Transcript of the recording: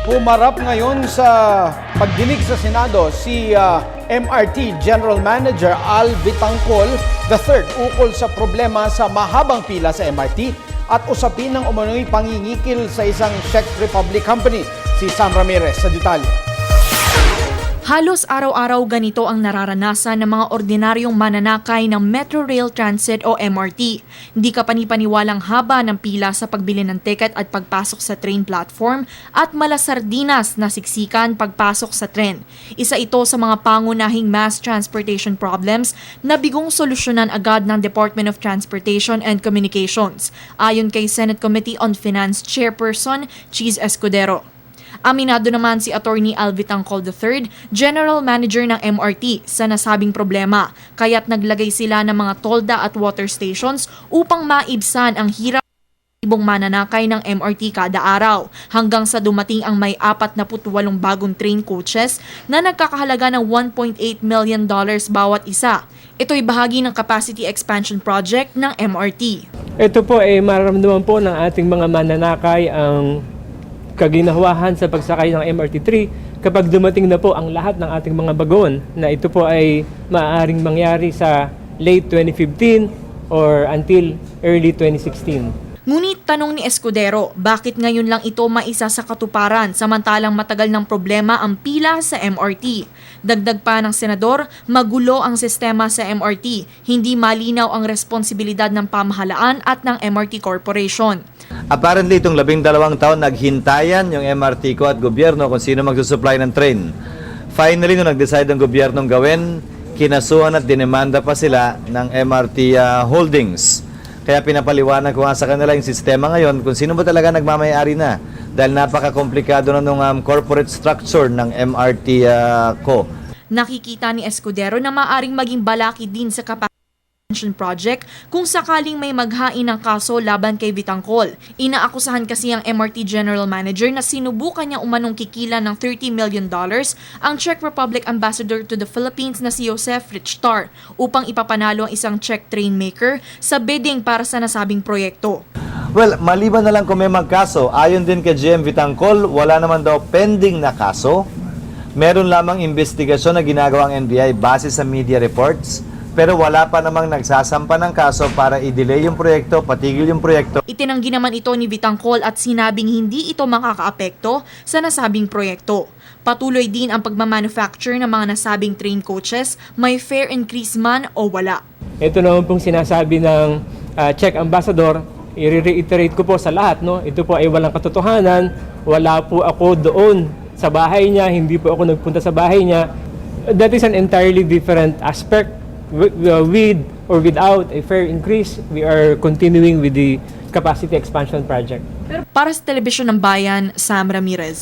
Humarap ngayon sa pagdinig sa Senado si MRT General Manager Al Vitangcol III ukol sa problema sa mahabang pila sa MRT at usapin ng umano'y pangingikil sa isang Czech Republic company. Si Sam Ramirez sa detalye. Halos araw-araw ganito ang nararanasan ng mga ordinaryong mananakay ng Metro Rail Transit o MRT. Hindi ka panipaniwalang haba ng pila sa pagbili ng ticket at pagpasok sa train platform at malasardinas na siksikan pagpasok sa tren. Isa ito sa mga pangunahing mass transportation problems na bigong solusyonan agad ng Department of Transportation and Communications, ayon kay Senate Committee on Finance Chairperson Cheese Escudero. Aminado naman si Attorney Al Vitangcol III, General Manager ng MRT, sa nasabing problema, kaya't naglagay sila ng mga tolda at water stations upang maibsan ang hirap ibong mananakay ng MRT kada araw, hanggang sa dumating ang may 48 bagong train coaches na nagkakahalaga ng $1.8 million bawat isa. Ito'y bahagi ng capacity expansion project ng MRT. Ito po ay mararamdaman po ng ating mga mananakay ang kaginawahan sa pagsakay ng MRT3 kapag dumating na po ang lahat ng ating mga bagon, na ito po ay maaaring mangyari sa late 2015 or until early 2016. Ngunit tanong ni Escudero, bakit ngayon lang ito maisa sa katuparan samantalang matagal ng problema ang pila sa MRT? Dagdag pa ng senador, magulo ang sistema sa MRT, hindi malinaw ang responsibilidad ng pamahalaan at ng MRT Corporation. Apparently, itong 12 taon naghintayan yung MRT ko at gobyerno kung sino magsusupply ng train. Finally, nung nag-decide ang gobyernong gawin, kinasuhan at dinemanda pa sila ng MRT Holdings. Kaya pinapaliwanag ko nga sa kanila yung sistema ngayon kung sino ba talaga nagmamayari na. Dahil napaka-komplikado na nung corporate structure ng MRT ko. Nakikita ni Escudero na maaring maging balaki din sa capacity project kung sakaling may maghain ng kaso laban kay Vitangcol. Inaakusahan kasi ang MRT General Manager na sinubukan niya umanong kikila ng $30 million ang Czech Republic Ambassador to the Philippines na si Josef Richtar upang ipapanalo ang isang Czech train maker sa bidding para sa nasabing proyekto. Well, maliban na lang kung may magkaso, ayon din kay GM Vitangcol, wala naman daw pending na kaso. Meron lamang investigasyon na ginagawa ang NBI base sa media reports. Pero wala pa namang nagsasampa ng kaso para i-delay yung proyekto, patigil yung proyekto. Itinanggi naman ito ni Vitangcol at sinabing hindi ito makakaapekto sa nasabing proyekto. Patuloy din ang pagmamanufacture ng mga nasabing train coaches, may fare increase man o wala. Ito naman pong sinasabi ng Czech Ambassador, i-reiterate ko po sa lahat, no? Ito po ay walang katotohanan, wala po ako doon sa bahay niya, hindi po ako nagpunta sa bahay niya. That is an entirely different aspect. With or without a fare increase, we are continuing with the capacity expansion project. Para sa Telebisyon ng Bayan, Sam Ramirez.